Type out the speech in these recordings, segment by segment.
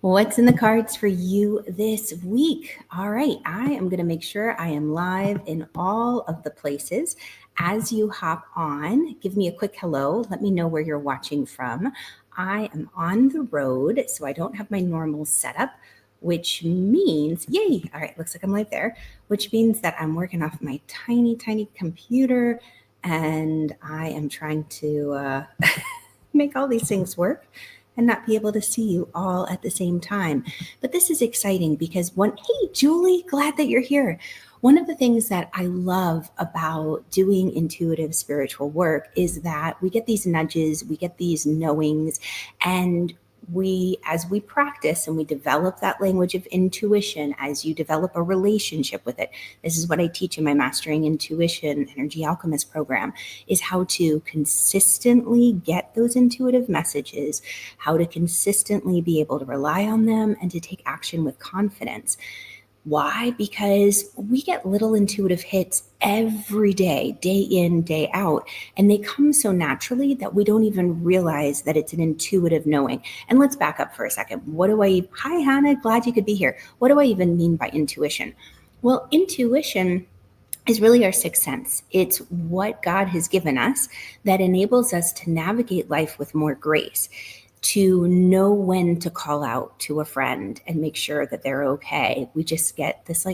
What's in the cards for you this week? All right, I am going to make sure I am live in all of the places. As you hop on, give me a quick hello. Let me know where you're watching from. I am on the road, so I don't have my normal setup, which means, yay, all right, looks like I'm live there, which means that I'm working off my tiny, tiny computer, and I am trying to make all these things work and not be able to see you all at the same time. But this is exciting because hey, Julie, glad that you're here. One of the things that I love about doing intuitive spiritual work is that we get these nudges, we get these knowings, and as we practice and we develop that language of intuition, as you develop a relationship with it, this is what I teach in my Mastering Intuition Energy Alchemist program, is how to consistently get those intuitive messages, how to consistently be able to rely on them and to take action with confidence. Why? Because we get little intuitive hits every day, day in, day out, and they come so naturally that we don't even realize that it's an intuitive knowing. And let's back up for a second. Hi, Hannah, glad you could be here. What do I even mean by intuition? Well, intuition is really our sixth sense. It's what God has given us that enables us to navigate life with more grace, to know when to call out to a friend and make sure that they're okay. We just get this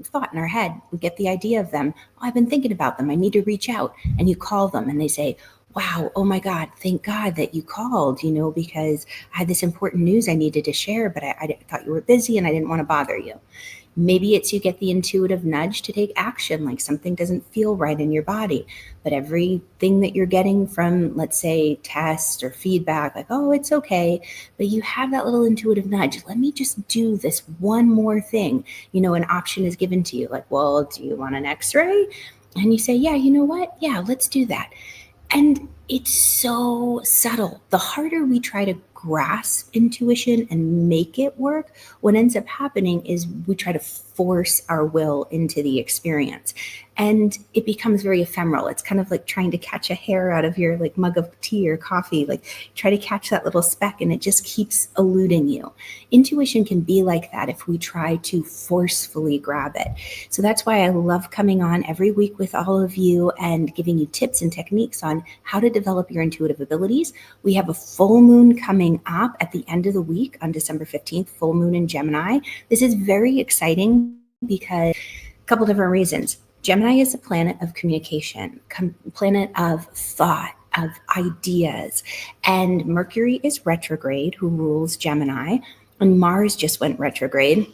thought in our head. We get the idea of them. Oh, I've been thinking about them. I need to reach out. And you call them and they say, wow, oh my God, thank God that you called, because I had this important news I needed to share, but I thought you were busy and I didn't want to bother you. Maybe it's you get the intuitive nudge to take action, like something doesn't feel right in your body. But everything that you're getting from, let's say, tests or feedback, like, oh, it's okay. But you have that little intuitive nudge. Let me just do this one more thing. An option is given to you, like, well, do you want an X-ray? And you say, yeah, you know what? Yeah, let's do that. And it's so subtle. The harder we try to grasp intuition and make it work, what ends up happening is we try to force our will into the experience. And it becomes very ephemeral. It's kind of like trying to catch a hair out of your mug of tea or coffee, try to catch that little speck and it just keeps eluding you. Intuition can be like that if we try to forcefully grab it. So that's why I love coming on every week with all of you and giving you tips and techniques on how to develop your intuitive abilities. We have a full moon coming up at the end of the week on December 15th, full moon in Gemini. This is very exciting because a couple different reasons. Gemini is a planet of communication, planet of thought, of ideas, and Mercury is retrograde, who rules Gemini, and Mars just went retrograde.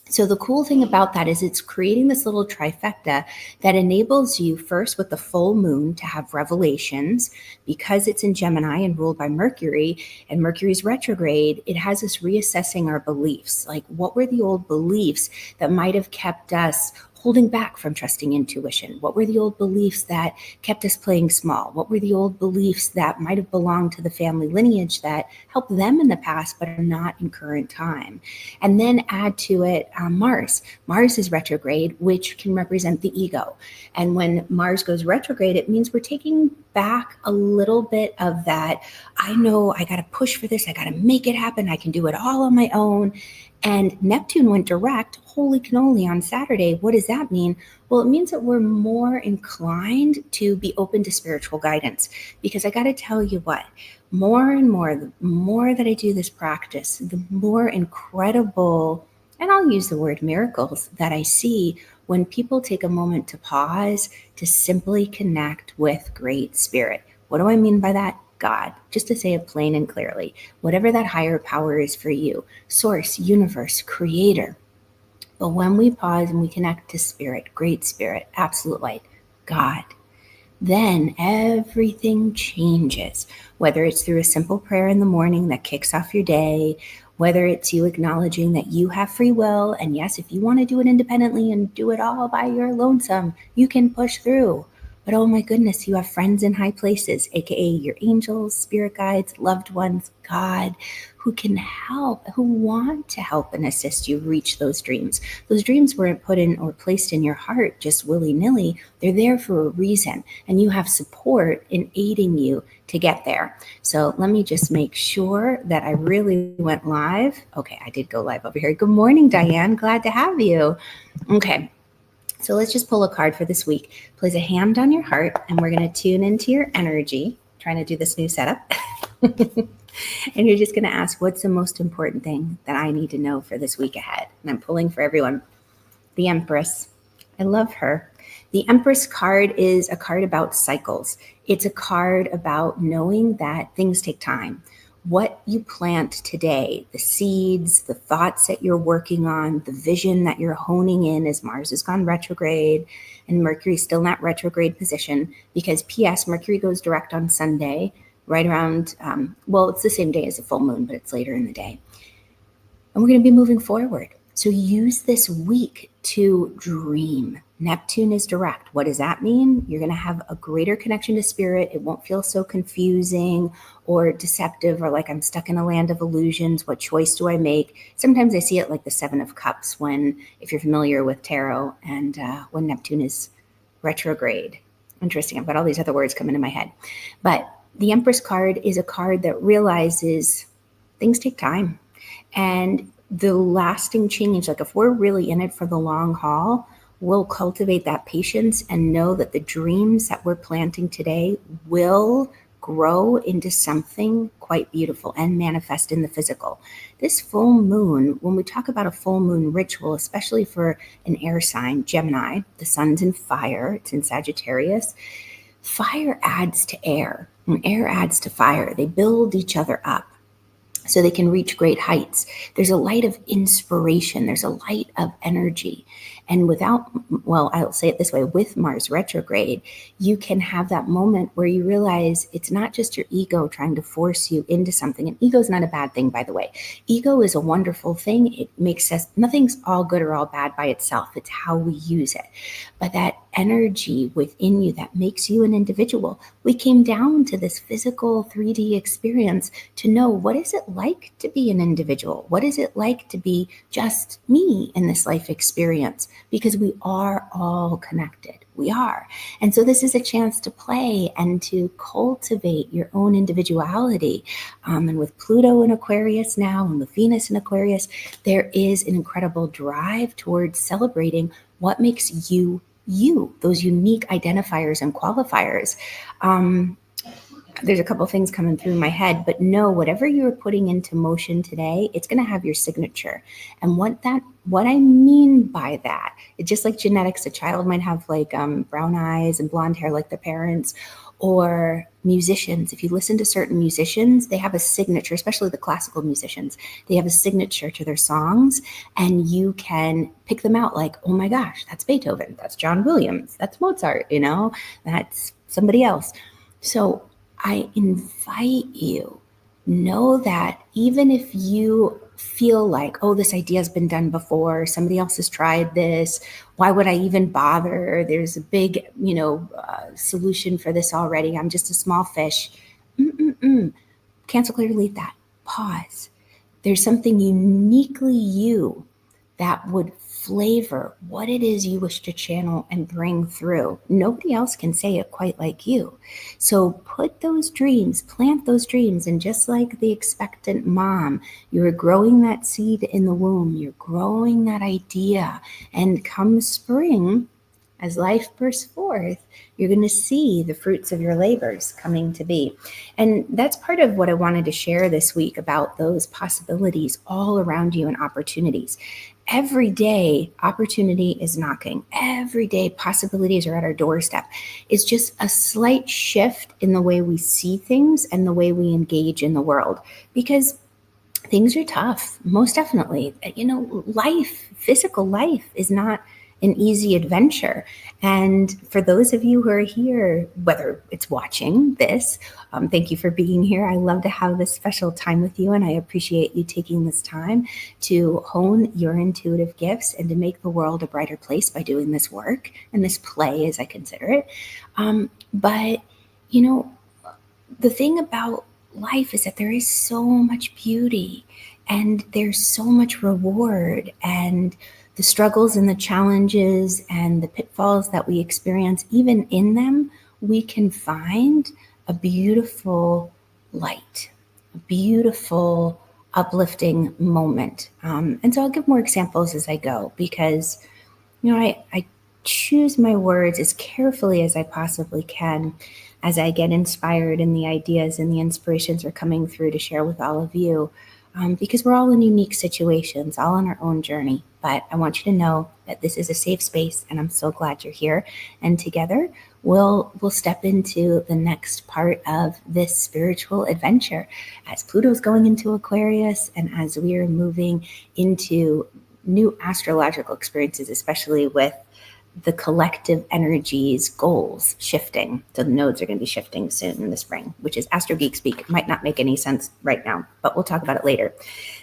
So the cool thing about that is it's creating this little trifecta that enables you first with the full moon to have revelations. Because it's in Gemini and ruled by Mercury and Mercury's retrograde, it has us reassessing our beliefs. Like, what were the old beliefs that might have kept us holding back from trusting intuition? What were the old beliefs that kept us playing small? What were the old beliefs that might have belonged to the family lineage that helped them in the past but are not in current time? And then add to it Mars. Mars is retrograde, which can represent the ego. And when Mars goes retrograde, it means we're taking back a little bit of that. I know I got to push for this. I got to make it happen. I can do it all on my own. And Neptune went direct, holy cannoli, on Saturday. What does that mean? Well, it means that we're more inclined to be open to spiritual guidance. Because I got to tell you what, more and more, the more that I do this practice, the more incredible, and I'll use the word miracles, that I see when people take a moment to pause, to simply connect with Great Spirit. What do I mean by that? God, just to say it plain and clearly, whatever that higher power is for you, source, universe, creator. But when we pause and we connect to spirit, Great Spirit, absolute light, God, then everything changes, whether it's through a simple prayer in the morning that kicks off your day, whether it's you acknowledging that you have free will. And yes, if you want to do it independently and do it all by your lonesome, you can push through. but oh my goodness, you have friends in high places, aka your angels, spirit guides, loved ones, God, who can help, who want to help and assist you reach those dreams. Those dreams weren't put in or placed in your heart just willy-nilly. They're there for a reason, and you have support in aiding you to get there. So let me just make sure that I really went live. Okay, I did go live over here. Good morning, Diane. Glad to have you. Okay, so let's just pull a card for this week. Place a hand on your heart, and we're going to tune into your energy. Trying to do this new setup. And you're just going to ask, what's the most important thing that I need to know for this week ahead? And I'm pulling for everyone. The Empress. I love her. The Empress card is a card about cycles. It's a card about knowing that things take time. What you plant today, the seeds, the thoughts that you're working on, the vision that you're honing in as Mars has gone retrograde and Mercury's still in that retrograde position, because P.S. Mercury goes direct on Sunday, right around, it's the same day as the full moon, but it's later in the day. And we're going to be moving forward. So use this week to dream. Neptune is direct. What does that mean? You're going to have a greater connection to spirit. It won't feel so confusing or deceptive or like I'm stuck in a land of illusions. What choice do I make? Sometimes I see it like the Seven of Cups when, if you're familiar with tarot, and when Neptune is retrograde. Interesting. I've got all these other words coming in my head. But the Empress card is a card that realizes things take time. And the lasting change, like if we're really in it for the long haul, we'll cultivate that patience and know that the dreams that we're planting today will grow into something quite beautiful and manifest in the physical. This full moon, when we talk about a full moon ritual, especially for an air sign, Gemini, the sun's in fire, it's in Sagittarius. Fire adds to air, and air adds to fire. They build each other up so they can reach great heights. There's a light of inspiration. There's a light of energy. And I'll say it this way, with Mars retrograde, you can have that moment where you realize it's not just your ego trying to force you into something. And ego is not a bad thing, by the way. Ego is a wonderful thing. It makes us, nothing's all good or all bad by itself. It's how we use it. But that energy within you that makes you an individual. We came down to this physical 3D experience to know, what is it like to be an individual? What is it like to be just me in this life experience? Because we are all connected. We are. And so this is a chance to play and to cultivate your own individuality. And with Pluto in Aquarius now and with Venus in Aquarius, there is an incredible drive towards celebrating what makes you, those unique identifiers and qualifiers. There's a couple things coming through my head, but know whatever you're putting into motion today, it's going to have your signature. And what I mean by that, it's just like genetics. A child might have like brown eyes and blonde hair like their parents, or musicians. If you listen to certain musicians, they have a signature, especially the classical musicians. They have a signature to their songs, and you can pick them out like, oh my gosh, that's Beethoven, that's John Williams, that's Mozart, that's somebody else. So I invite you, know that even if you feel like, oh, this idea has been done before, somebody else has tried this, why would I even bother? There's a big, solution for this already. I'm just a small fish. Cancel, clear, delete that. Pause. There's something uniquely you that would flavor what it is you wish to channel and bring through. Nobody else can say it quite like you. So put those dreams, plant those dreams, and just like the expectant mom, you're growing that seed in the womb, you're growing that idea, and come spring, as life bursts forth, you're going to see the fruits of your labors coming to be. And that's part of what I wanted to share this week about those possibilities all around you and opportunities. Every day, opportunity is knocking. Every day, possibilities are at our doorstep. It's just a slight shift in the way we see things and the way we engage in the world, because things are tough, most definitely. Life, physical life is not an easy adventure. And for those of you who are here, whether it's watching this, thank you for being here. I love to have this special time with you, and I appreciate you taking this time to hone your intuitive gifts and to make the world a brighter place by doing this work and this play, as I consider it. But, you know, the thing about life is that there is so much beauty and there's so much reward, and the struggles and the challenges and the pitfalls that we experience, even in them, we can find a beautiful light, a beautiful uplifting moment. And so I'll give more examples as I go, because I choose my words as carefully as I possibly can as I get inspired, and the ideas and the inspirations are coming through to share with all of you, because we're all in unique situations, all on our own journey. But I want you to know that this is a safe space, and I'm so glad you're here. And together, we'll step into the next part of this spiritual adventure as Pluto's going into Aquarius, and as we are moving into new astrological experiences, especially with the collective energies goals shifting. So the nodes are going to be shifting soon in the spring, which is Astro Geek speak. It might not make any sense right now, but we'll talk about it later.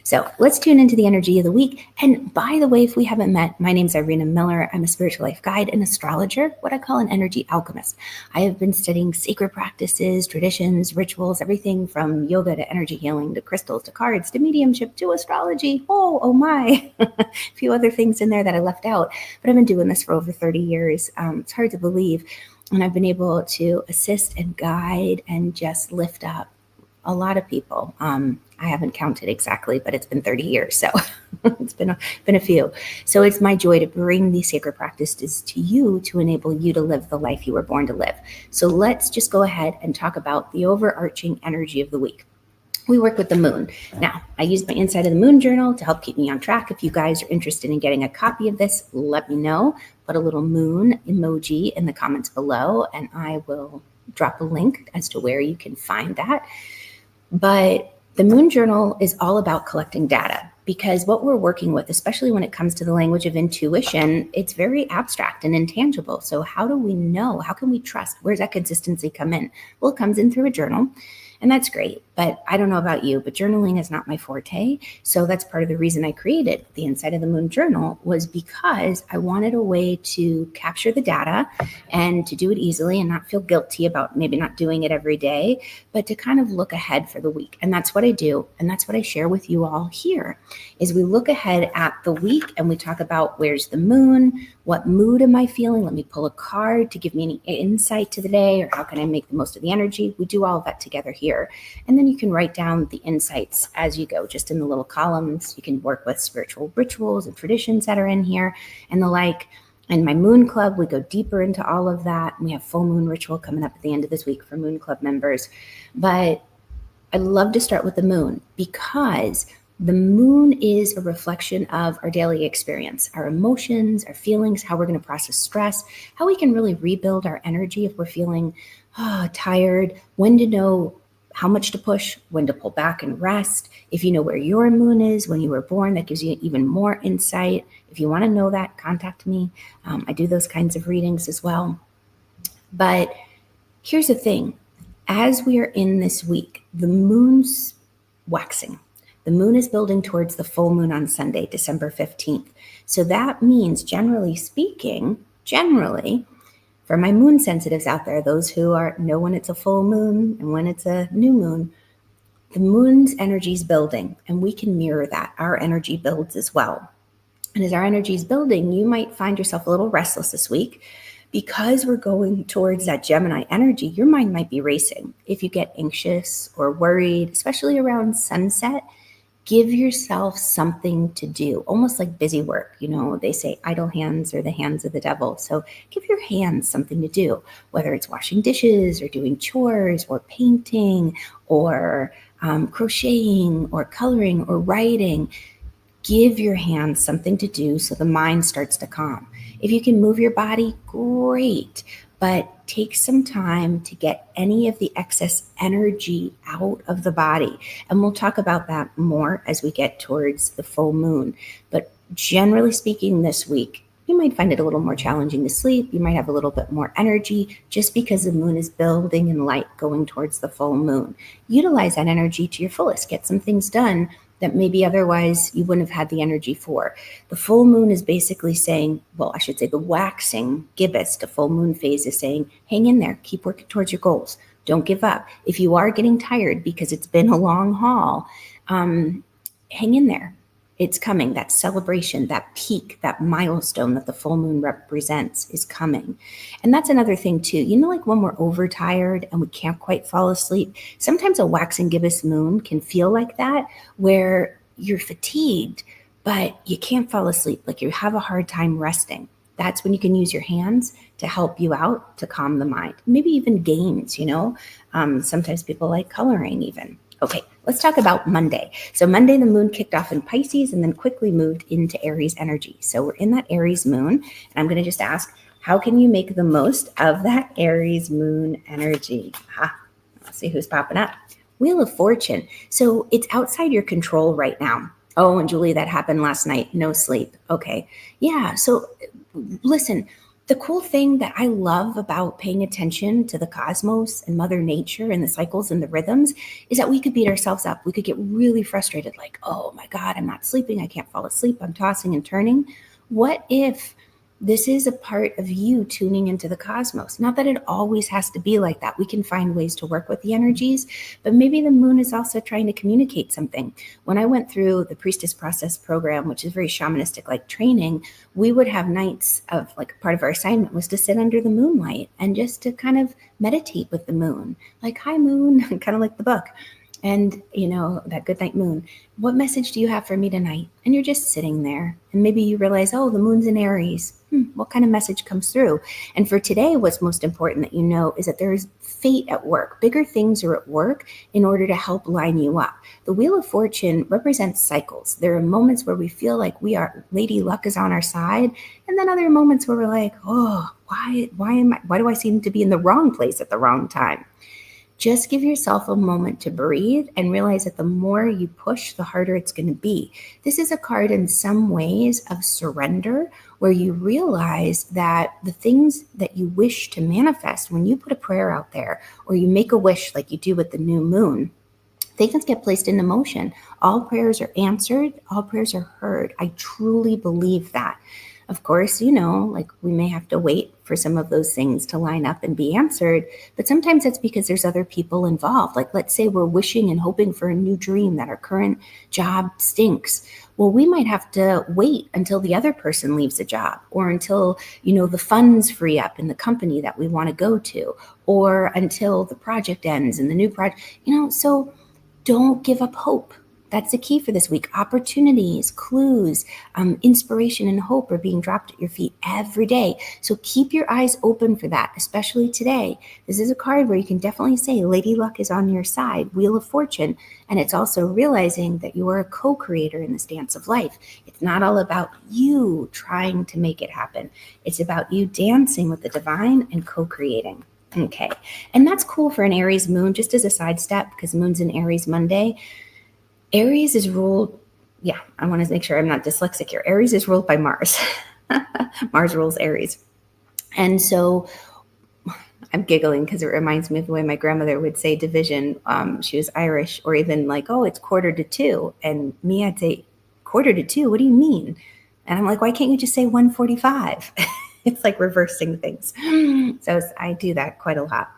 So let's tune into the energy of the week. And by the way, if we haven't met, my name is Irina Miller. I'm a spiritual life guide and astrologer, what I call an energy alchemist. I have been studying sacred practices, traditions, rituals, everything from yoga to energy healing to crystals to cards to mediumship to astrology. Oh my, a few other things in there that I left out. But I've been doing this for over 30 years. It's hard to believe. And I've been able to assist and guide and just lift up a lot of people. I haven't counted exactly, but it's been 30 years. So it's been a few. So it's my joy to bring these sacred practices to you to enable you to live the life you were born to live. So let's just go ahead and talk about the overarching energy of the week. We work with the moon. Now, I use my Inside of the Moon journal to help keep me on track. If you guys are interested in getting a copy of this, let me know. Put a little moon emoji in the comments below, and I will drop a link as to where you can find that. But the moon journal is all about collecting data, because what we're working with, especially when it comes to the language of intuition, it's very abstract and intangible. So how do we know? How can we trust? Where's that consistency come in? Well, it comes in through a journal. And that's great, but I don't know about you, but journaling is not my forte. So that's part of the reason I created the Inside of the Moon journal, was because I wanted a way to capture the data and to do it easily and not feel guilty about maybe not doing it every day, but to kind of look ahead for the week. And that's what I do. And that's what I share with you all here, is we look ahead at the week and we talk about where's the moon, what mood am I feeling? Let me pull a card to give me any insight to the day, or how can I make the most of the energy? We do all of that together here. And then you can write down the insights as you go, just in the little columns. You can work with spiritual rituals and traditions that are in here and the like. In my Moon Club, we go deeper into all of that. We have full moon ritual coming up at the end of this week for Moon Club members. But I love to start with the moon, because the moon is a reflection of our daily experience, our emotions, our feelings, how we're going to process stress, how we can really rebuild our energy if we're feeling tired, when to know how much to push, when to pull back and rest. If you know where your moon is when you were born, that gives you even more insight. If you want to know that, contact me. I do those kinds of readings as well. But here's the thing. As we are in this week, the moon's waxing. The moon is building towards the full moon on Sunday, December 15th. So that means, generally speaking, for my moon sensitives out there, those who know when it's a full moon and when it's a new moon, the moon's energy is building, and we can mirror that. Our energy builds as well. And as our energy is building, you might find yourself a little restless this week, because we're going towards that Gemini energy. Your mind might be racing. If you get anxious or worried, especially around sunset, give yourself something to do, almost like busy work. They say idle hands are the hands of the devil. So give your hands something to do, whether it's washing dishes or doing chores or painting or crocheting or coloring or writing. Give your hands something to do so the mind starts to calm. If you can move your body, great. But take some time to get any of the excess energy out of the body. And we'll talk about that more as we get towards the full moon. But generally speaking, this week, You might find it a little more challenging to sleep. You might have a little bit more energy just because the moon is building in light going towards the full moon. Utilize that energy to your fullest. Get some things done that maybe otherwise you wouldn't have had the energy for. The full moon is basically saying, well, I should say the waxing gibbous to full moon phase is saying, hang in there, keep working towards your goals. Don't give up. If you are getting tired because it's been a long haul, hang in there. It's coming. That celebration, that peak, that milestone that the full moon represents is coming. And that's another thing too. You know, like when we're overtired and we can't quite fall asleep, sometimes a waxing gibbous moon can feel like that, where you're fatigued, but you can't fall asleep. Like you have a hard time resting. That's when you can use your hands to help you out, to calm the mind. Maybe even games, you know. Sometimes people like coloring even. Okay, let's talk about Monday. So Monday, the moon kicked off in Pisces and then quickly moved into Aries energy. So we're in that Aries moon, and I'm going to just ask, how can you make the most of that Aries moon energy? Let's see who's popping up. Wheel of Fortune. So it's outside your control right now. Oh, and Julie, that happened last night. No sleep. Okay. Yeah. So listen, the cool thing that I love about paying attention to the cosmos and Mother Nature and the cycles and the rhythms is that we could beat ourselves up. We could get really frustrated, like, oh my God, I'm not sleeping. I can't fall asleep. I'm tossing and turning. What if this is a part of you tuning into the cosmos? Not that it always has to be like that. We can find ways to work with the energies, but maybe the moon is also trying to communicate something. When I went through the Priestess Process program, which is very shamanistic like training, we would have nights of, like, part of our assignment was to sit under the moonlight and just to kind of meditate with the moon. Like, hi moon, kind of like the book. And, you know, that good night moon, what message do you have for me tonight? And you're just sitting there. And maybe you realize, oh, the moon's in Aries. What kind of message comes through? And for today, what's most important that you know is that there's fate at work. Bigger things are at work in order to help line you up. The Wheel of Fortune represents cycles. There are moments where we feel like Lady Luck is on our side. And then other moments where we're like, oh, why do I seem to be in the wrong place at the wrong time? Just give yourself a moment to breathe and realize that the more you push, the harder it's going to be. This is a card in some ways of surrender, where you realize that the things that you wish to manifest, when you put a prayer out there or you make a wish like you do with the new moon, things get placed into motion. All prayers are answered. All prayers are heard. I truly believe that. Of course, you know, like we may have to wait for some of those things to line up and be answered, but sometimes that's because there's other people involved. Like, let's say we're wishing and hoping for a new dream, that our current job stinks. Well, we might have to wait until the other person leaves the job, or until, you know, the funds free up in the company that we want to go to, or until the project ends and the new project, you know, so don't give up hope. That's the key for this week. Opportunities, clues, inspiration, and hope are being dropped at your feet every day. So keep your eyes open for that, especially today. This is a card where you can definitely say Lady Luck is on your side, Wheel of Fortune. And it's also realizing that you are a co-creator in this dance of life. It's not all about you trying to make it happen. It's about you dancing with the divine and co-creating. Okay. And that's cool for an Aries moon, just as a sidestep, because moon's in Aries Monday. Aries is ruled, I want to make sure I'm not dyslexic here. Aries is ruled by Mars. Mars rules Aries. And so I'm giggling because it reminds me of the way my grandmother would say division. She was Irish, or even like, oh, it's 1:45. And me, I'd say, 1:45? What do you mean? And I'm like, why can't you just say 1:45? It's like reversing things. So I do that quite a lot.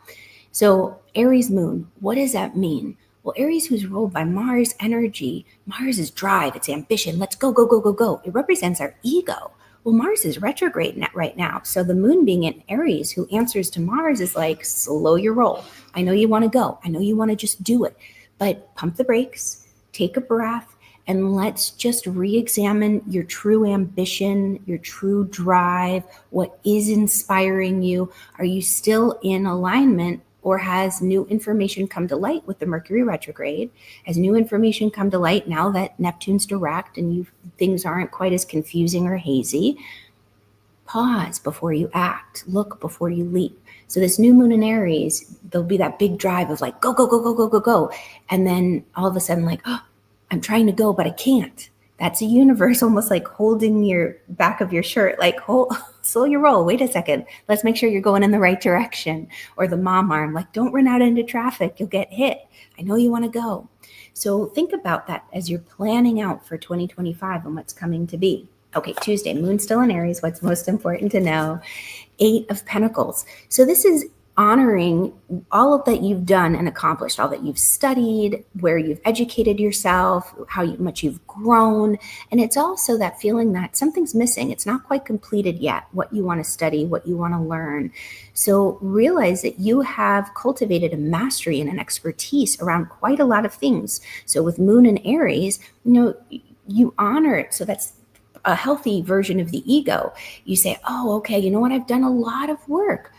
So Aries moon, what does that mean? Well, Aries, who's ruled by Mars energy, Mars is drive, it's ambition. Let's go, go, go, go, go. It represents our ego. Well, Mars is retrograde right now. So the moon being in Aries, who answers to Mars, is like, slow your roll. I know you want to go. I know you want to just do it. But pump the brakes, take a breath, and let's just re-examine your true ambition, your true drive, what is inspiring you. Are you still in alignment? Or has new information come to light with the Mercury retrograde? Has new information come to light now that Neptune's direct and things aren't quite as confusing or hazy? Pause before you act. Look before you leap. So this new moon in Aries, there'll be that big drive of like, go, go, go, go, go, go, go. And then all of a sudden like, oh, I'm trying to go, but I can't. That's a universe almost like holding your back of your shirt, like, slow your roll. Wait a second. Let's make sure you're going in the right direction. Or the mom arm, like, don't run out into traffic. You'll get hit. I know you want to go. So think about that as you're planning out for 2025 and what's coming to be. Okay, Tuesday, moon still in Aries. What's most important to know? 8 of Pentacles. So this is honoring all of that you've done and accomplished, all that you've studied, where you've educated yourself, how much you've grown. And it's also that feeling that something's missing. It's not quite completed yet, what you want to study, what you want to learn. So realize that you have cultivated a mastery and an expertise around quite a lot of things. So with Moon in Aries, you honor it. So that's a healthy version of the ego. You say, oh, okay, you know what? I've done a lot of work.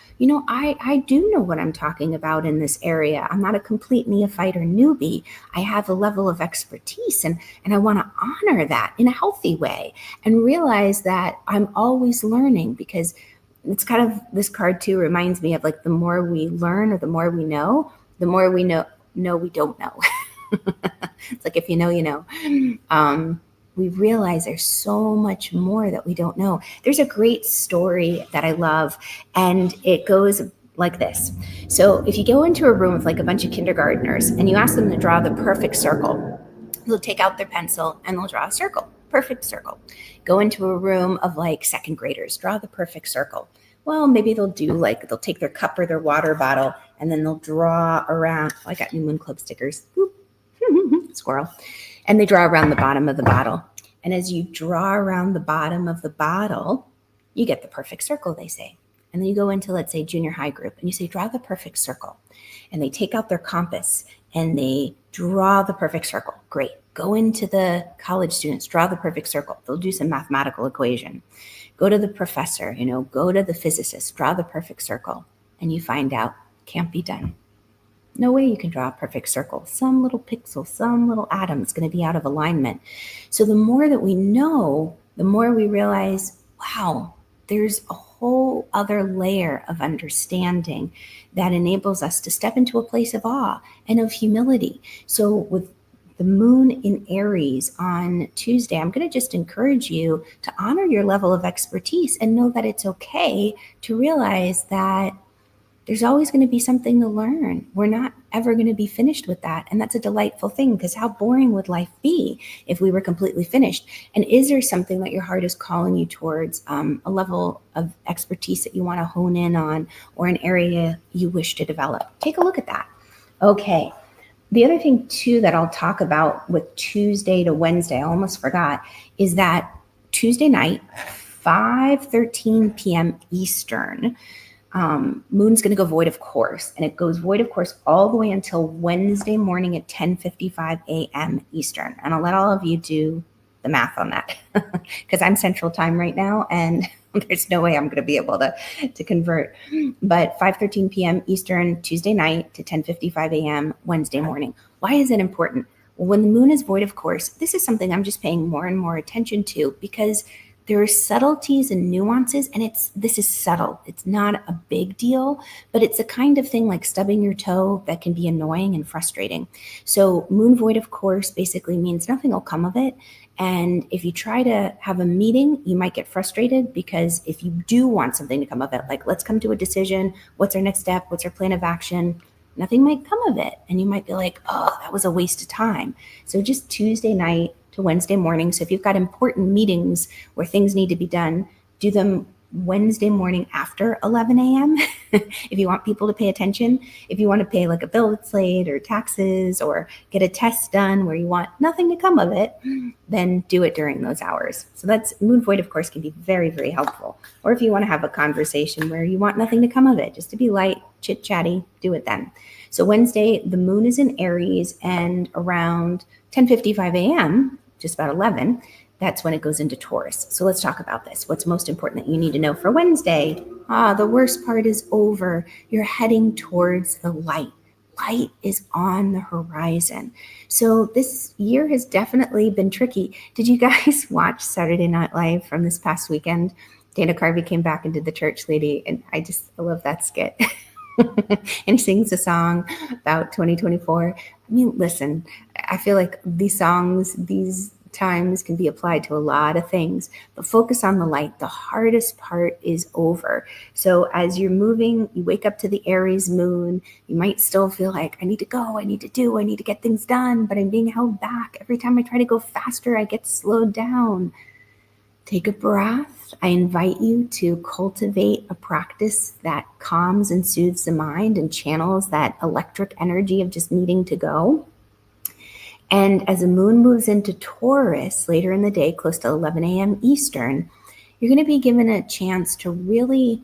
I do know what I'm talking about in this area. I'm not a complete neophyte or newbie. I have a level of expertise, and I want to honor that in a healthy way and realize that I'm always learning, because it's kind of, this card too reminds me of like, the more we learn or the more we know we don't know. It's like, if you know, you know. We realize there's so much more that we don't know. There's a great story that I love, and it goes like this. So if you go into a room with like a bunch of kindergartners and you ask them to draw the perfect circle, they'll take out their pencil and they'll draw a circle, perfect circle. Go into a room of like second graders, draw the perfect circle. Well, maybe they'll take their cup or their water bottle and then they'll draw around. Oh, I got new Moon Club stickers. Squirrel. And they draw around the bottom of the bottle. And as you draw around the bottom of the bottle, you get the perfect circle, they say. And then you go into, let's say, junior high group, and you say, draw the perfect circle. And they take out their compass and they draw the perfect circle. Great. Go into the college students, draw the perfect circle. They'll do some mathematical equation. Go to the professor, go to the physicist, draw the perfect circle. And you find out, can't be done. No way you can draw a perfect circle. Some little pixel, some little atom is going to be out of alignment. So the more that we know, the more we realize, wow, there's a whole other layer of understanding that enables us to step into a place of awe and of humility. So with the moon in Aries on Tuesday, I'm going to just encourage you to honor your level of expertise and know that it's okay to realize that there's always going to be something to learn. We're not ever going to be finished with that. And that's a delightful thing, because how boring would life be if we were completely finished? And is there something that your heart is calling you towards, a level of expertise that you want to hone in on, or an area you wish to develop? Take a look at that. Okay. The other thing too that I'll talk about with Tuesday to Wednesday, I almost forgot, is that Tuesday night, 5:13 p.m. Eastern, Moon's going to go void of course, and it goes void of course all the way until Wednesday morning at 10:55 a.m. Eastern. And I'll let all of you do the math on that, because I'm Central Time right now, and there's no way I'm going to be able to convert. But 5:13 p.m. Eastern, Tuesday night to 10:55 a.m. Wednesday morning. Why is it important? Well, when the moon is void of course, this is something I'm just paying more and more attention to, because there are subtleties and nuances, and this is subtle. It's not a big deal, but it's a kind of thing like stubbing your toe that can be annoying and frustrating. So moon void of course basically means nothing will come of it. And if you try to have a meeting, you might get frustrated, because if you do want something to come of it, like let's come to a decision, what's our next step, what's our plan of action, nothing might come of it. And you might be like, oh, that was a waste of time. So just Tuesday night to Wednesday morning. So if you've got important meetings where things need to be done, do them Wednesday morning after 11 a.m. if you want people to pay attention. If you want to pay like a bill that's late, or taxes, or get a test done where you want nothing to come of it, then do it during those hours. So that's moon void, of course, can be very, very helpful. Or if you want to have a conversation where you want nothing to come of it, just to be light, chit chatty, do it then. So Wednesday, the moon is in Aries, and around 10:55 a.m., just about 11, that's when it goes into Taurus. So let's talk about this. What's most important that you need to know for Wednesday? The worst part is over. You're heading towards the light. Light is on the horizon. So this year has definitely been tricky. Did you guys watch Saturday Night Live from this past weekend? Dana Carvey came back and did the church lady, and I love that skit. And he sings a song about 2024. I mean, listen, I feel like these songs, these times can be applied to a lot of things, but focus on the light. The hardest part is over. So as you're moving, you wake up to the Aries moon, you might still feel like, I need to go, I need to do, I need to get things done, but I'm being held back. Every time I try to go faster, I get slowed down. Take a breath. I invite you to cultivate a practice that calms and soothes the mind and channels that electric energy of just needing to go. And as the moon moves into Taurus later in the day, close to 11 a.m. Eastern, you're going to be given a chance to really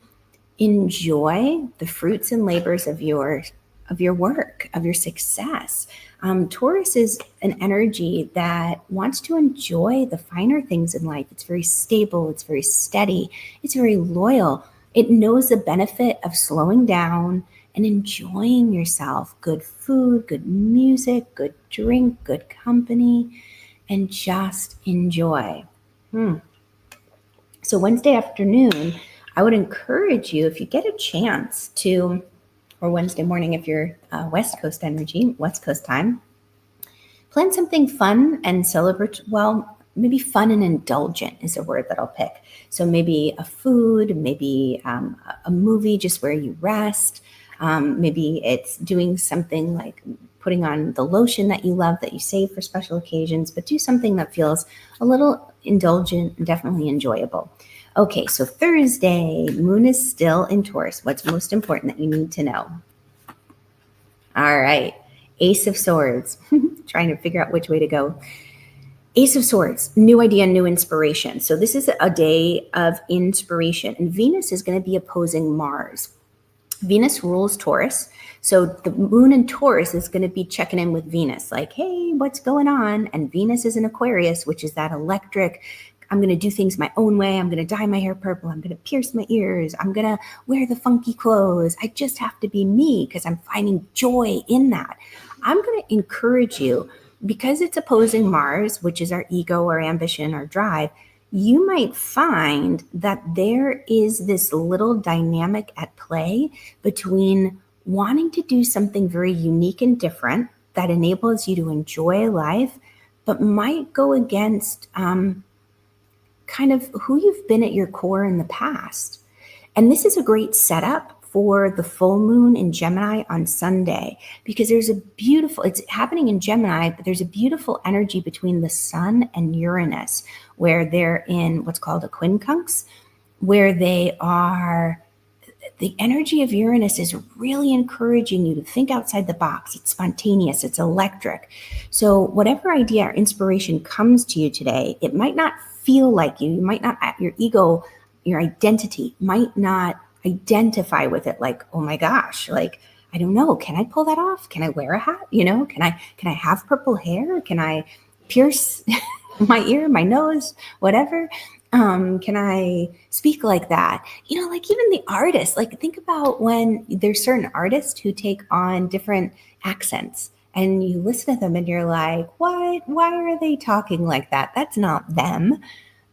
enjoy the fruits and labors of your work, of your success. Taurus is an energy that wants to enjoy the finer things in life. It's very stable. It's very steady. It's very loyal. It knows the benefit of slowing down and enjoying yourself. Good food, good music, good drink, good company, and just enjoy. So Wednesday afternoon, I would encourage you, if you get a chance to, or Wednesday morning if you're West Coast energy, West Coast time, plan something fun and celebrate. Well, maybe fun and indulgent is a word that I'll pick. So maybe a food, maybe a movie just where you rest. Maybe it's doing something like putting on the lotion that you love, that you save for special occasions, but do something that feels a little indulgent and definitely enjoyable. Okay, so Thursday, moon is still in Taurus. What's most important that you need to know? All right, Ace of Swords. Trying to figure out which way to go. Ace of Swords, new idea, new inspiration. So this is a day of inspiration, and Venus is going to be opposing Mars. Venus rules Taurus. So the moon in Taurus is going to be checking in with Venus, like, hey, what's going on? And Venus is in Aquarius, which is that electric, I'm going to do things my own way. I'm going to dye my hair purple. I'm going to pierce my ears. I'm going to wear the funky clothes. I just have to be me because I'm finding joy in that. I'm going to encourage you, because it's opposing Mars, which is our ego, our ambition, our drive. You might find that there is this little dynamic at play between wanting to do something very unique and different that enables you to enjoy life, but might go against kind of who you've been at your core in the past. And this is a great setup for the full moon in Gemini on Sunday, because there's a beautiful, it's happening in Gemini, but there's a beautiful energy between the sun and Uranus, where they're in what's called a quincunx, where they are, the energy of Uranus is really encouraging you to think outside the box. It's spontaneous, it's electric. So whatever idea or inspiration comes to you today, it might not feel like you might not, your ego, your identity might not identify with it, like, oh my gosh, like, I don't know, can I pull that off? Can I wear a hat? Can I have purple hair? Can I pierce my ear, my nose, whatever? Can I speak like that? Like even the artists, like think about when there's certain artists who take on different accents and you listen to them and you're like, what? Why are they talking like that? That's not them.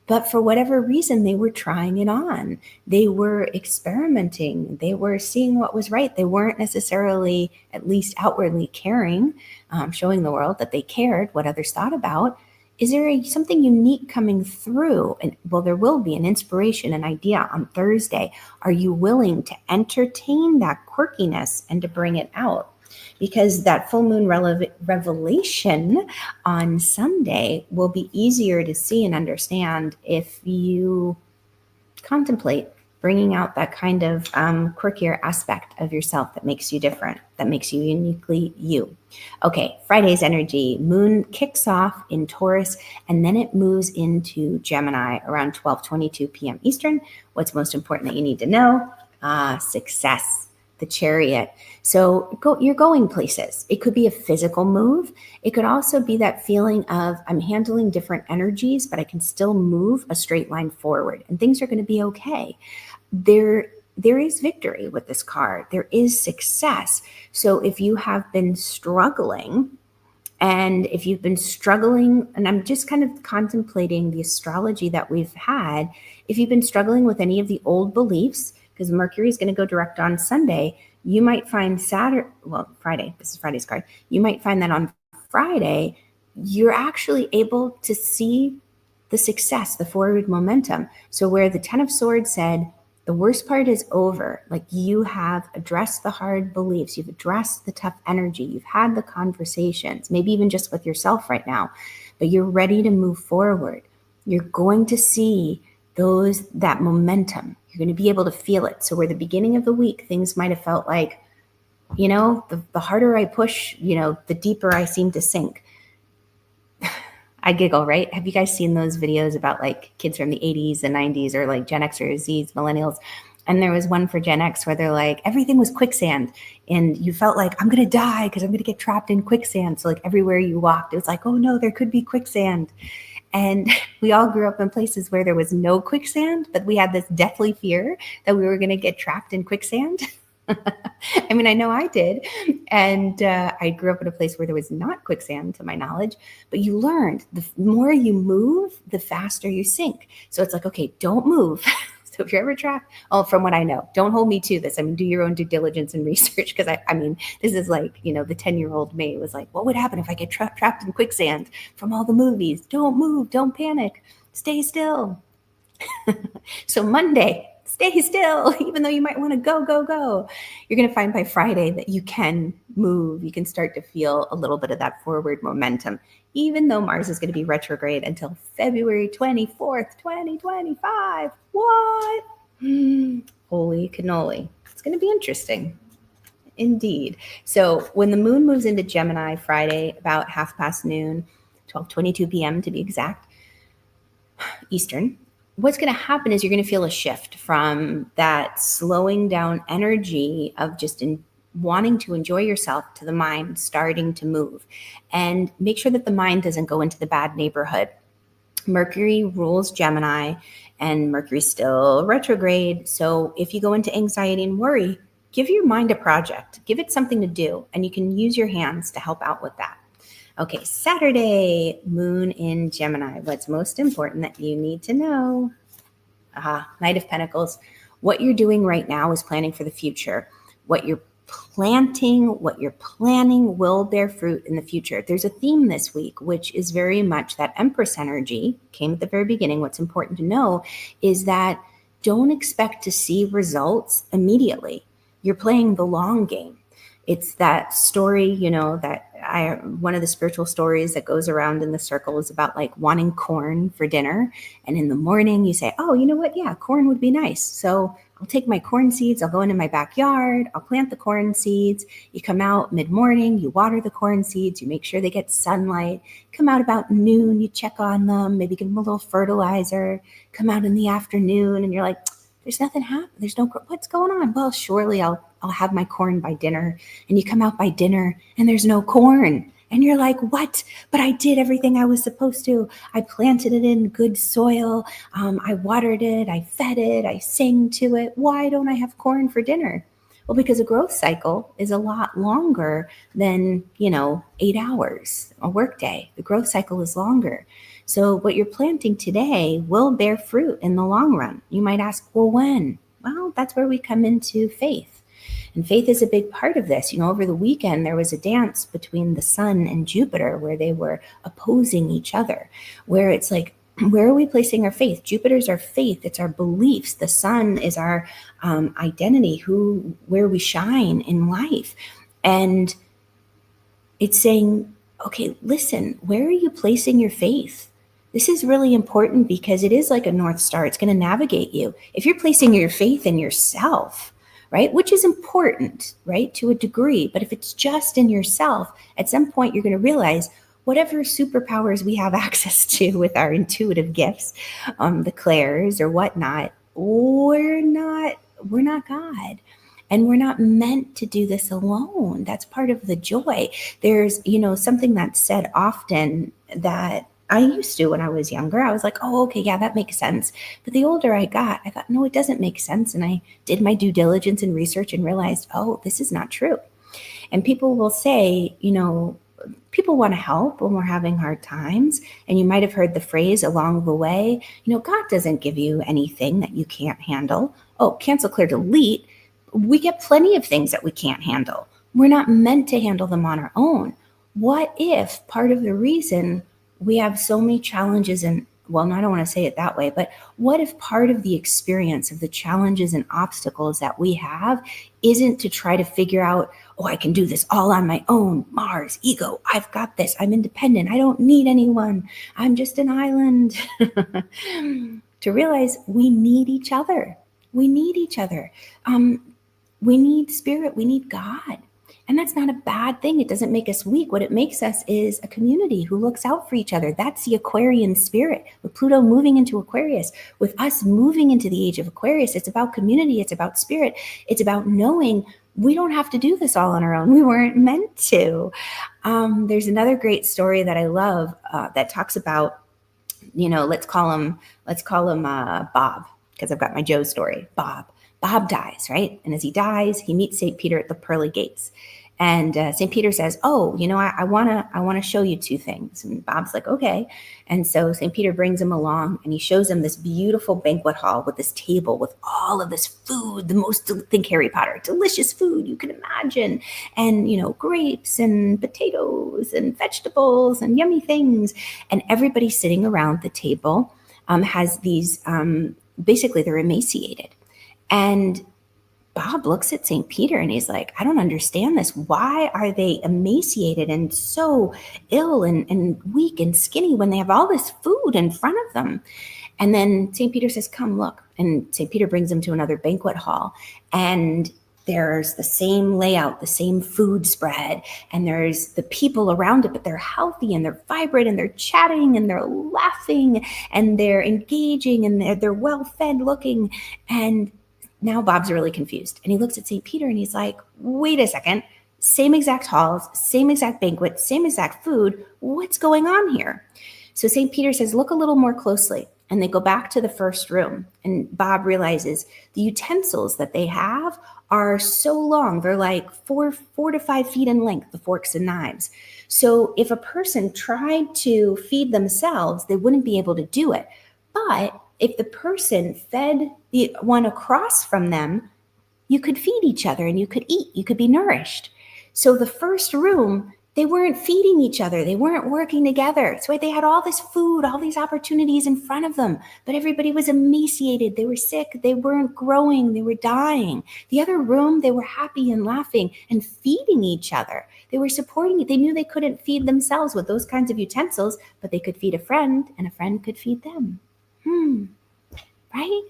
But for whatever reason, they were trying it on. They were experimenting. They were seeing what was right. They weren't necessarily, at least outwardly, caring, showing the world that they cared what others thought about. Is there something unique coming through? And well, there will be an inspiration, an idea on Thursday. Are you willing to entertain that quirkiness and to bring it out? Because that full moon revelation on Sunday will be easier to see and understand if you contemplate bringing out that kind of quirkier aspect of yourself that makes you different, that makes you uniquely you. Okay, Friday's energy. Moon kicks off in Taurus, and then it moves into Gemini around 12:22 p.m. Eastern. What's most important that you need to know? Success. The Chariot. So you're going places. It could be a physical move. It could also be that feeling of I'm handling different energies, but I can still move a straight line forward and things are going to be okay. There is victory with this card. There is success. So if you have been struggling, and I'm just kind of contemplating the astrology that we've had, if you've been struggling with any of the old beliefs, because Mercury is going to go direct on Sunday, you might find Friday, this is Friday's card, you might find that on Friday, you're actually able to see the success, the forward momentum. So where the 10 of Swords said, the worst part is over. Like, you have addressed the hard beliefs. You've addressed the tough energy. You've had the conversations, maybe even just with yourself right now, but you're ready to move forward. You're going to see that momentum. You're going to be able to feel it. So where the beginning of the week, things might have felt like, the harder I push, the deeper I seem to sink. I giggle, right? Have you guys seen those videos about like kids from the 80s and 90s, or like Gen Xers, Zs, millennials? And there was one for Gen X where they're like, everything was quicksand. And you felt like, I'm going to die because I'm going to get trapped in quicksand. So like everywhere you walked, it was like, oh no, there could be quicksand. And we all grew up in places where there was no quicksand, but we had this deathly fear that we were going to get trapped in quicksand. I mean, I know I did. And I grew up in a place where there was not quicksand, to my knowledge, but you learned the more you move, the faster you sink. So it's like, okay, don't move. So if you're ever trapped, from what I know, don't hold me to this. I mean, do your own due diligence and research. Because I mean, this is like, the 10-year-old me was like, what would happen if I get trapped in quicksand from all the movies? Don't move, don't panic, stay still. So Monday, stay still, even though you might want to go. You're going to find by Friday that you can move. You can start to feel a little bit of that forward momentum, even though Mars is going to be retrograde until February 24th, 2025. What? Holy cannoli. It's going to be interesting. Indeed. So when the moon moves into Gemini Friday, about noon, 12:22 p.m. to be exact, Eastern, what's going to happen is you're going to feel a shift from that slowing down energy of just wanting to enjoy yourself to the mind starting to move. And make sure that the mind doesn't go into the bad neighborhood. Mercury rules Gemini, and Mercury's still retrograde. So if you go into anxiety and worry, give your mind a project, give it something to do, and you can use your hands to help out with that. Okay, Saturday, moon in Gemini. What's most important that you need to know? Knight of Pentacles. What you're doing right now is planning for the future. What you're planting, what you're planning will bear fruit in the future. There's a theme this week, which is very much that Empress energy came at the very beginning. What's important to know is that don't expect to see results immediately. You're playing the long game. It's that story, one of the spiritual stories that goes around in the circle is about like wanting corn for dinner. And in the morning you say, oh, you know what? Yeah, corn would be nice. So I'll take my corn seeds. I'll go into my backyard. I'll plant the corn seeds. You come out mid-morning, you water the corn seeds. You make sure they get sunlight. Come out about noon. You check on them, maybe give them a little fertilizer. Come out in the afternoon and you're like, there's nothing happening. There's no, what's going on? Well, surely I'll have my corn by dinner. And you come out by dinner and there's no corn. And you're like, what? But I did everything I was supposed to. I planted it in good soil. I watered it. I fed it. I sang to it. Why don't I have corn for dinner? Well, because a growth cycle is a lot longer than, 8 hours, a workday. The growth cycle is longer. So what you're planting today will bear fruit in the long run. You might ask, well, when? Well, that's where we come into faith. And faith is a big part of this. Over the weekend, there was a dance between the sun and Jupiter where they were opposing each other, where it's like, where are we placing our faith? Jupiter's our faith. It's our beliefs. The sun is our identity, where we shine in life. And it's saying, okay, listen, where are you placing your faith? This is really important because it is like a North Star. It's going to navigate you. If you're placing your faith in yourself, right, which is important, right, to a degree, but if it's just in yourself, at some point you're going to realize whatever superpowers we have access to with our intuitive gifts, the clairs or whatnot, we're not God. And we're not meant to do this alone. That's part of the joy. There's, something that's said often that I used to when I was younger. I was like, oh, okay, yeah, that makes sense. But the older I got, I thought, no, it doesn't make sense. And I did my due diligence and research and realized, oh, this is not true. And people will say, people want to help when we're having hard times. And you might have heard the phrase along the way, God doesn't give you anything that you can't handle. Oh, cancel, clear, delete. We get plenty of things that we can't handle. We're not meant to handle them on our own. what if part of the reason we have so many challenges and, well, I don't want to say it that way, but what if part of the experience of the challenges and obstacles that we have isn't to try to figure out, oh, I can do this all on my own, Mars, ego, I've got this, I'm independent, I don't need anyone, I'm just an island. To realize we need each other. We need each other. We need spirit. We need God. And that's not a bad thing. It doesn't make us weak. What it makes us is a community who looks out for each other. That's the Aquarian spirit. With Pluto moving into Aquarius, with us moving into the age of Aquarius, it's about community. It's about spirit. It's about knowing we don't have to do this all on our own. We weren't meant to. There's another great story that I love that talks about, let's call him Bob, because I've got my Joe story. Bob dies, right? And as he dies, he meets St. Peter at the pearly gates. And St. Peter says, oh, I want to show you two things. And Bob's like, okay. And so St. Peter brings him along and he shows him this beautiful banquet hall with this table with all of this food, the most, think Harry Potter, delicious food you can imagine. And, grapes and potatoes and vegetables and yummy things. And everybody sitting around the table has these, basically they're emaciated. And Bob looks at St. Peter and he's like, I don't understand this. Why are they emaciated and so ill and weak and skinny when they have all this food in front of them? And then St. Peter says, come look. And St. Peter brings them to another banquet hall. And there's the same layout, the same food spread, and there's the people around it, but they're healthy and they're vibrant and they're chatting and they're laughing and they're engaging and they're well-fed looking. And now Bob's really confused. And he looks at St. Peter and he's like, wait a second, same exact halls, same exact banquet, same exact food. What's going on here? So St. Peter says, look a little more closely. And they go back to the first room. And Bob realizes the utensils that they have are so long. They're like 4 to 5 feet in length, the forks and knives. So if a person tried to feed themselves, they wouldn't be able to do it. But if the person fed the one across from them, you could feed each other and you could eat, you could be nourished. So the first room, they weren't feeding each other. They weren't working together. That's why they had all this food, all these opportunities in front of them, but everybody was emaciated. They were sick. They weren't growing. They were dying. The other room, they were happy and laughing and feeding each other. They were supporting it. They knew they couldn't feed themselves with those kinds of utensils, but they could feed a friend and a friend could feed them. Right?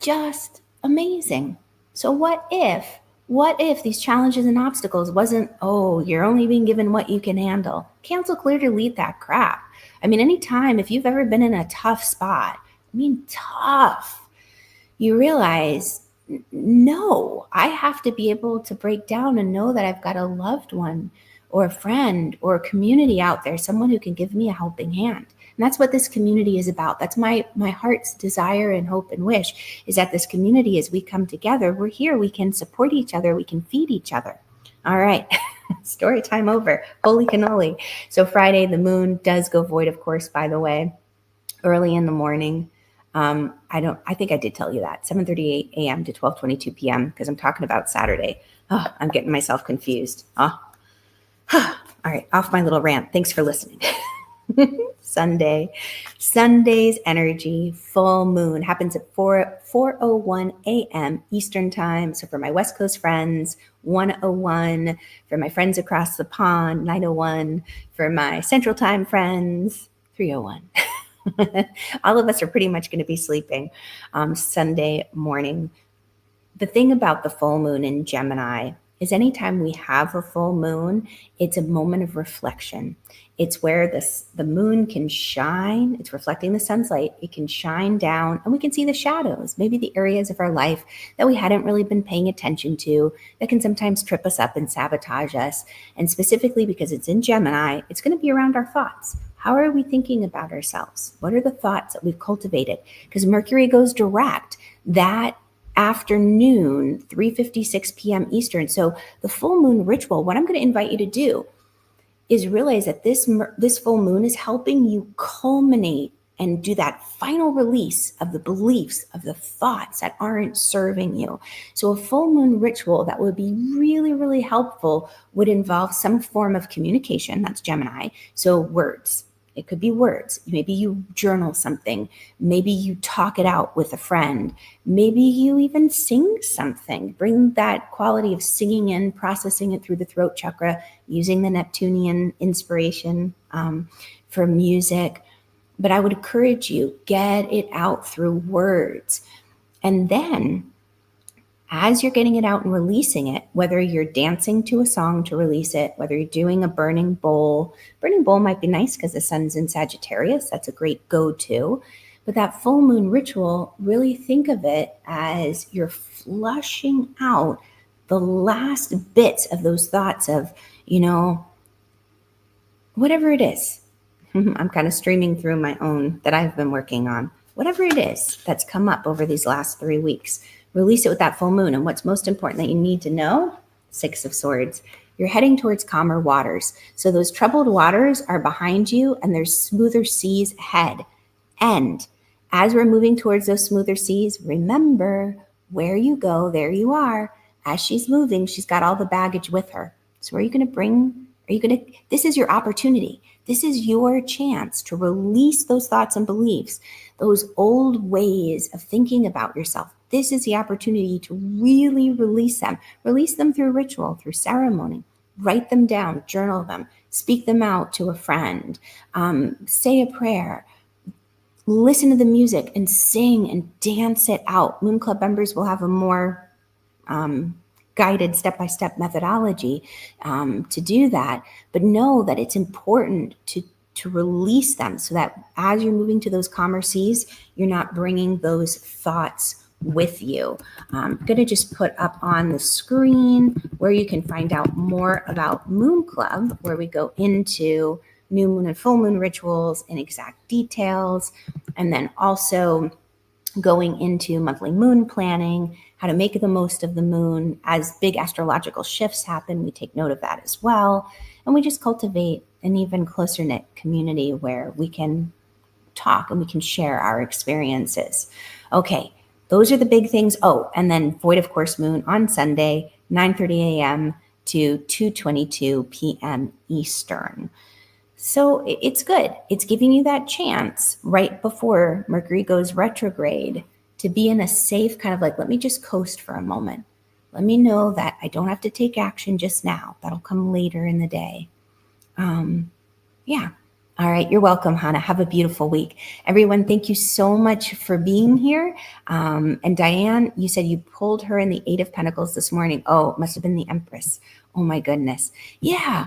Just amazing. So what if these challenges and obstacles wasn't, oh, you're only being given what you can handle? Cancel, clear, delete that crap. I mean, anytime, if you've ever been in a tough spot, tough, you realize, no, I have to be able to break down and know that I've got a loved one or a friend or a community out there, someone who can give me a helping hand. And that's what this community is about. That's my heart's desire and hope and wish, is that this community, as we come together, we're here, we can support each other, we can feed each other. All right, story time over. Holy cannoli. So Friday, the moon does go void, of course, by the way, early in the morning. I think I did tell you that, 7:38 a.m. to 12:22 p.m., because I'm talking about Saturday. Oh, I'm getting myself confused. Oh. All right, off my little rant. Thanks for listening. Sunday's energy, full moon, happens at 4:01 a.m. Eastern time. So for my West Coast friends, 1:01. For my friends across the pond, 9:01. For my Central Time friends, 3:01. All of us are pretty much going to be sleeping Sunday morning. The thing about the full moon in Gemini is anytime we have a full moon, it's a moment of reflection. It's where the moon can shine. It's reflecting the sun's light. It can shine down and we can see the shadows, maybe the areas of our life that we hadn't really been paying attention to, that can sometimes trip us up and sabotage us. And specifically because it's in Gemini, it's going to be around our thoughts. How are we thinking about ourselves? What are the thoughts that we've cultivated? Because Mercury goes direct that afternoon, 3:56 p.m. Eastern. So the full moon ritual, what I'm going to invite you to do is realize that this full moon is helping you culminate and do that final release of the beliefs, of the thoughts that aren't serving you. So a full moon ritual that would be really, really helpful would involve some form of communication. That's Gemini. So words. It could be words. Maybe you journal something. Maybe you talk it out with a friend. Maybe you even sing something. Bring that quality of singing in, processing it through the throat chakra, using the Neptunian inspiration for music. But I would encourage you, get it out through words. And then as you're getting it out and releasing it, whether you're dancing to a song to release it, whether you're doing a burning bowl might be nice because the sun's in Sagittarius. That's a great go-to. But that full moon ritual, really think of it as you're flushing out the last bits of those thoughts of, whatever it is. I'm kind of streaming through my own that I've been working on. Whatever it is that's come up over these last 3 weeks, release it with that full moon. And what's most important that you need to know, 6 of Swords, you're heading towards calmer waters. So those troubled waters are behind you and there's smoother seas ahead. And as we're moving towards those smoother seas, remember, where you go, there you are. As she's moving, she's got all the baggage with her. So are you going to bring, this is your opportunity. This is your chance to release those thoughts and beliefs, those old ways of thinking about yourself. This is the opportunity to really release them. Release them through ritual, through ceremony. Write them down, journal them, speak them out to a friend, say a prayer, listen to the music and sing and dance it out. Moon Club members will have a more guided step-by-step methodology to do that. But know that it's important to release them so that as you're moving to those calmer seas, you're not bringing those thoughts with you. I'm going to just put up on the screen where you can find out more about Moon Club, where we go into new moon and full moon rituals in exact details, and then also going into monthly moon planning, how to make the most of the moon. As big astrological shifts happen, we take note of that as well. And we just cultivate an even closer knit community where we can talk and we can share our experiences. Okay, those are the big things. Oh, and then void of course moon on Sunday, 9:30 a.m. to 2:22 p.m. Eastern. So it's good. It's giving you that chance right before Mercury goes retrograde to be in a safe kind of like, let me just coast for a moment. Let me know that I don't have to take action just now. That'll come later in the day. Yeah. All right. You're welcome, Hannah. Have a beautiful week. Everyone, thank you so much for being here. And Diane, you said you pulled her in the 8 of Pentacles this morning. Oh, it must have been the Empress. Oh my goodness. Yeah.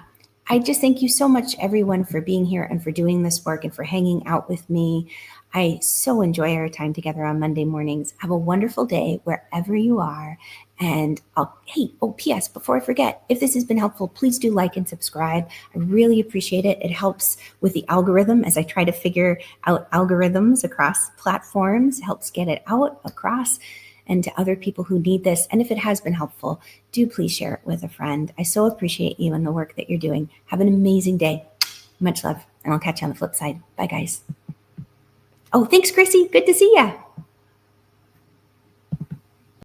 I just thank you so much, everyone, for being here and for doing this work and for hanging out with me. I so enjoy our time together on Monday mornings. Have a wonderful day wherever you are. And P.S. before I forget, if this has been helpful, please do like and subscribe. I really appreciate it. It helps with the algorithm as I try to figure out algorithms across platforms. It helps get it out across and to other people who need this. And if it has been helpful, do please share it with a friend. I so appreciate you and the work that you're doing. Have an amazing day. Much love, and I'll catch you on the flip side. Bye, guys. Oh, thanks, Chrissy. Good to see ya.